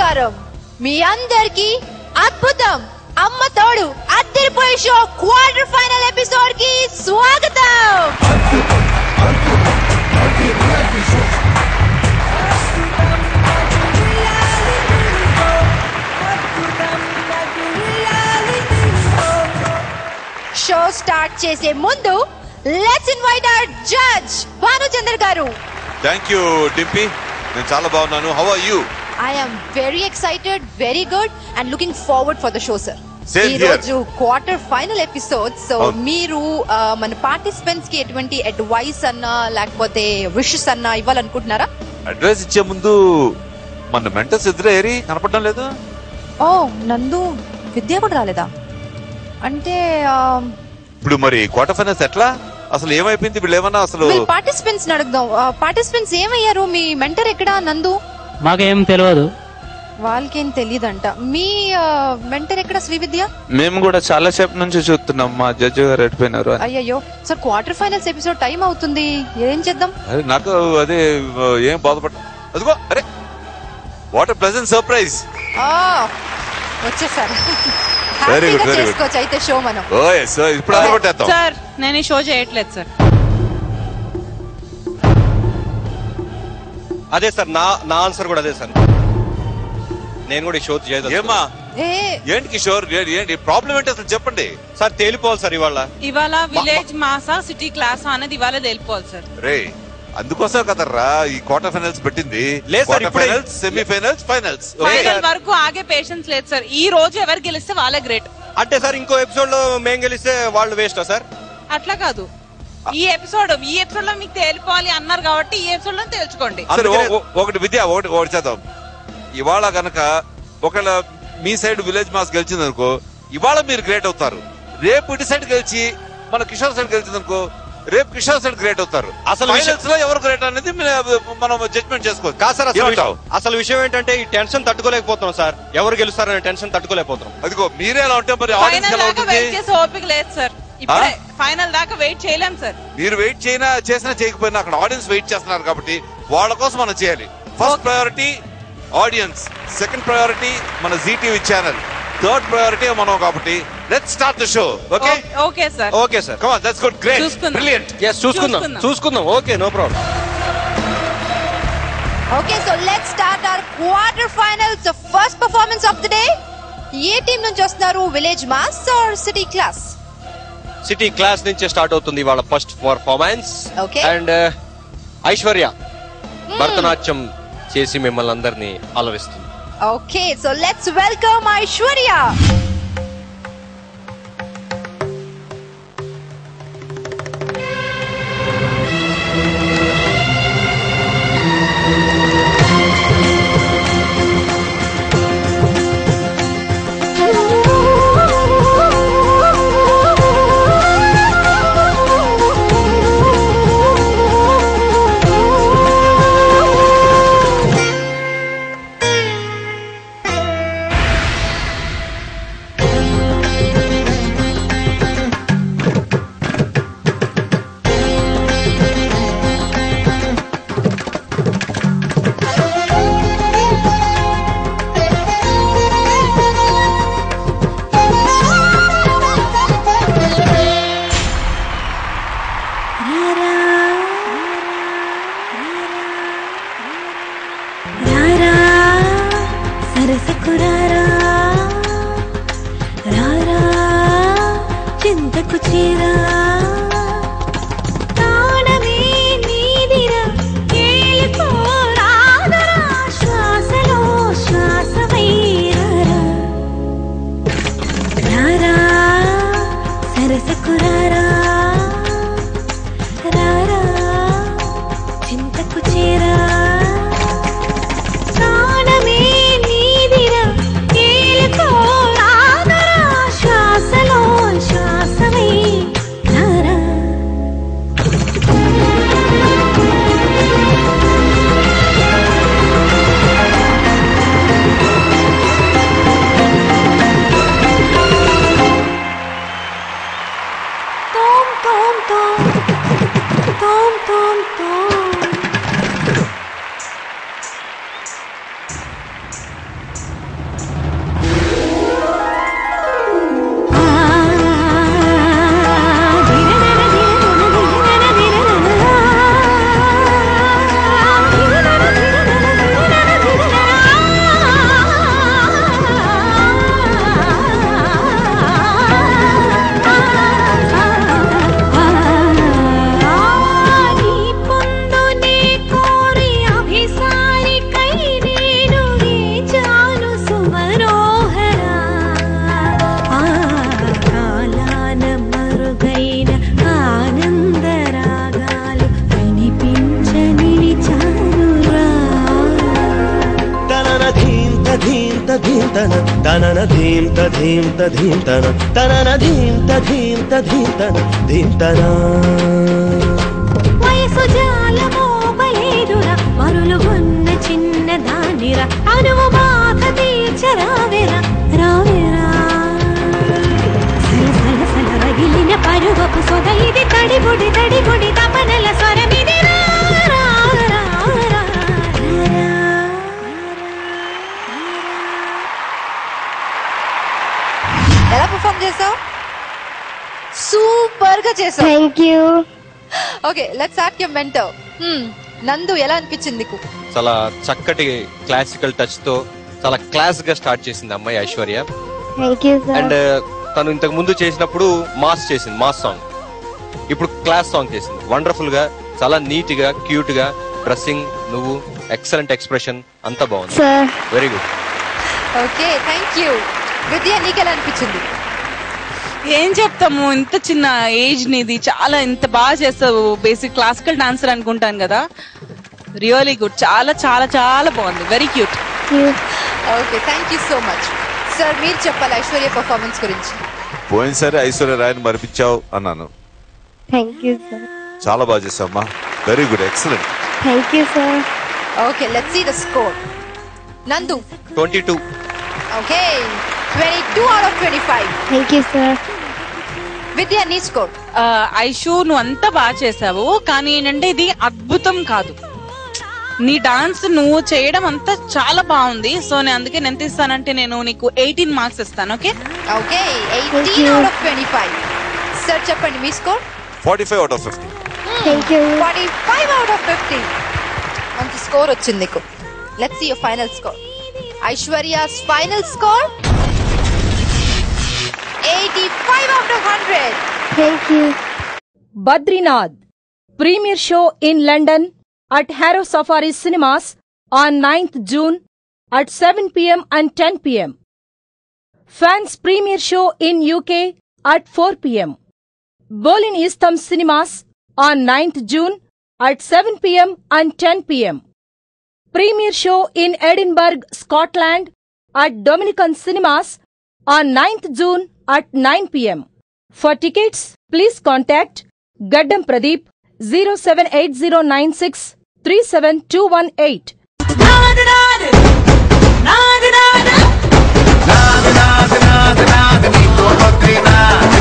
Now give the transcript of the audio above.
నమస్కారం. మీ అందరికి అద్భుతం అమ్మ తోడు అద్దరిపోయే షో క్వార్టర్ ఫైనల్ ఎపిసోడ్ కి స్వాగతం. షో స్టార్ట్ చేసే ముందు let's invite our judge Bhanuchandra గారు. థాంక్యూ డింపీ, నేను చాలా బాగున్నాను. How are you? I am very excited, very good and looking forward for the show, sir. Same ఈ here. రోజు క్వార్టర్ ఫైనల్ ఎపిసోడ్. సో మీరు మన పార్టిసిపెంట్స్ కి ఎటువంటి అడ్వైస్ అన్నా లేకపోతే విషెస్ అన్నా ఇవ్వాలనుకుంటున్నారా? అడ్వైస్ ఇచ్చే ముందు మన మెంటర్స్ ఇద్దరు ఏరి కనపడడం లేదు. ఓ నందు, విద్య కూడా రాలేదా? అంటే ఇప్పుడు మరి క్వార్టర్ ఫైనల్స్ ఎట్లా? అసలు ఏమైపోయింది? వీళ్ళు ఏమన్నా అసలు పార్టిసిపెంట్స్ అడుగుదాం. పార్టిసిపెంట్స్ ఏమయ్యారు? మీ మెంటర్ ఎక్కడా నందు? మాకేం తెలియదు. వాళ్ళకేం తెలియదంట. మీ మెంటర్ ఎక్కడ శ్రీవిద్య? మేము కూడా చాలా సేపు నుంచి చూస్తున్నాం, మా జడ్జి గారు ఎడిపోయినారు. అయ్యయ్యో sir, quarter finals episode time అవుతుంది, ఏం చేద్దాం? నాకు అదే ఏం బాధపడ. అదిగో అరే, వాట్ ఎ ప్లెజెంట్ సర్ప్రైజ్. వచ్చేసారు. Very good, very good. చేసుకోవచ్చు అయితే షో మనం. ఇప్పుడు అదొకటేద్దాం. సార్ నేను ఈ షో చేయట్లేదు సార్. అదే సార్, నా ఆన్సర్ కూడా అదే సార్. నేను కూడా ఈ షో చేయదు. ఏమా ఏంటి కిషోర్, ఏంటి ప్రాబ్లం ఏంటి అసలు చెప్పండి సార్. తేలిపోవాలి సార్ ఇవాళ విలేజ్ మాసా సిటీ క్లాస్ అనేది ఇవాళ తేలిపోవాలి సార్. రే, అందుకోసం కదరా ఈ క్వార్టర్ ఫైనల్స్ పెట్టింది. లేదు sir, quarter finals, semi finals, finals. Final వరకు ఆగే పేషెన్స్ లేదు సార్. ఈ రోజు ఎవరు గెలిస్తే వాళ్ళే గ్రేట్. అంటే సార్ ఇంకో ఎపిసోడ్ లో మేము గెలిస్తే వాళ్ళు వేస్టా సార్? అట్లా కాదు, ఈ ఎపిసోడ్ లో మీకు తేలిపోవాలి అన్నారు కాబట్టి ఈ ఎపిసోడ్ లో తేల్చుకోండి. ఒకటి విద్య, ఒకటి చేద్దాం. ఇవాళ గనక ఒకవేళ మీ సైడ్ విలేజ్ మాస్ గెలిచింది అనుకో, ఇవాళ మీరు గ్రేట్ అవుతారు. రేపు ఇటు సైడ్ గెలిచి మన కిషోర్ సైడ్ గెలిచింది అనుకో, రేపు కిషోర్ సైడ్ గ్రేట్ అవుతారు. అసలు ఫైనల్స్ లో ఎవరు గ్రేట్ అనేది మనం జడ్జ్మెంట్ చేసుకోవచ్చు. కాదు సార్, అసలు విషయం ఏంటంటే ఈ టెన్షన్ తట్టుకోలేకపోతున్నాం సార్. ఎవరు గెలుస్తారనే టెన్షన్ తట్టుకోలేకపోతున్నాం. అదిగో మీరే ఎలా ఉంటే మరి ఆడియన్స్ ఎలా ఉంటుంది? వెయిట్ చేసే ఓపిక లేదు సార్. ఇప్పుడే ఫైనల్ దాకా వెయిట్ చేయలేం సార్. మీరు వెయిట్ చేసినా చేయకపోయినా అక్కడ ఆడియన్స్ వెయిట్ చేస్తున్నారు కాబట్టి వాళ్ళ కోసం మనం చేయాలి. First priority audiences, second priority మన జీటీవీ ఛానల్, థర్డ్ ప్రయారిటీ మనం కాబట్టి let's start the show. Okay okay sir, okay sir, come on, that's good, great, brilliant. yes చూసుకుందాం. Okay, no problem. Okay, so let's start our quarter finals. The first performance of the day. ఏ team నుంచి వస్తున్నారు? Village mass or city class? City class నుంచి start అవుతుంది వాళ్ళ first performance. Okay. And Aishwarya Bharatanatyam చేసి మిమ్మల్ని అందరినీ అలరిస్తుంది. Okay, so let's welcome Aishwarya. ధీంతన తనన ధీంత ధీంత ధీంతన తనన ధీంత ధీంత ధీంతన ధీంతన వయసు జాలమోపలేదురా మరులు ఉన్న చిన్న దానిరా అనువు బాధ తీర్చరావేరా రావేరా సల సల రగిలిన పరువపు సొద ఇది తడిబుడి తడిబుడి తపనల స్వరమిది రా రా రా రా రా. ఎలా పర్ఫామ్ చేసావు? సూపర్ గా చేసావు. Thank you. Okay let's ask your mentor. నందు ఎలా అనిపించింది నీకు? చాలా చక్కటి క్లాసికల్ టచ్ తో చాలా క్లాస్ గా స్టార్ట్ చేసింది అమ్మాయి Aishwarya. Thank you sir. And తను ఇంతకు ముందు చేసినప్పుడు మాస్ చేసింది, మాస్ సాంగ్. ఇప్పుడు క్లాస్ సాంగ్ చేసింది. వండర్ఫుల్ గా, చాలా నీట్ గా, క్యూట్ గా డ్రెస్సింగ్, నువ్వు ఎక్సలెంట్ ఎక్స్ప్రెషన్, అంతా బాగుంది. Sir very good. Okay thank you. Vidya నీకు ఎలా అనిపించింది? ఏం చెప్తాము, ఇంత చిన్న ఏజ్ నీది, చాలా ఇంత బాగా చేస్తావు. బేసిక్ క్లాసికల్ డాన్సర్ అనుకుంటాను కదా. రియలీ గుడ్, చాలా చాలా చాలా బాగుంది. Very cute. Okay thank you so much. Sir మీరు చెప్పాలి ఐశ్వర్య పర్ఫార్మెన్స్ గురించి. పోయినసారి ఐశ్వర్య రాయని మరిపించావు అన్నాను. Thank you sir. చాలా బాగా చేసావమ్మా. Very good, excellent. Thank you sir. Okay let's see the score. Nandu 22. Okay 22 out of 25. Thank you sir. Vidya నీ స్కోర్? ఐషు నువ్వు అంతా బాగా చేసావు, కానీ ఏంటంటే ఇది అద్భుతం కాదు. నీ డాన్స్ నువ్వు చేయడం అంతా చాలా బాగుంది. సో నేను అందుకే ఎంత ఇస్తానంటే నేను నీకు 18 మార్క్స్ ఇస్తాను. Okay okay 18 out of 25. Sir చెప్పండి మీ score? 45 out of 50. Thank you. 45 out of 50. మంచి స్కోర్ వచ్చింది నీకు. Let's see your final score. Aishwarya's final score 85 out of 100. Thank you. Badrinath premiere show in London at Harrow Safari Cinemas on 9th June at 7 p.m. and 10 p.m. Fans premiere show in UK at 4 p.m. Berlin Eastham Cinemas on 9th June at 7 p.m. and 10 p.m. Premiere show in Edinburgh, Scotland at Dominican Cinemas on 9th June at 9 p.m. For tickets, please contact Gaddam Pradeep 07809637218. నాద నాద నాద నాద నాద నాద నాద నీతో బద్రీనాథ్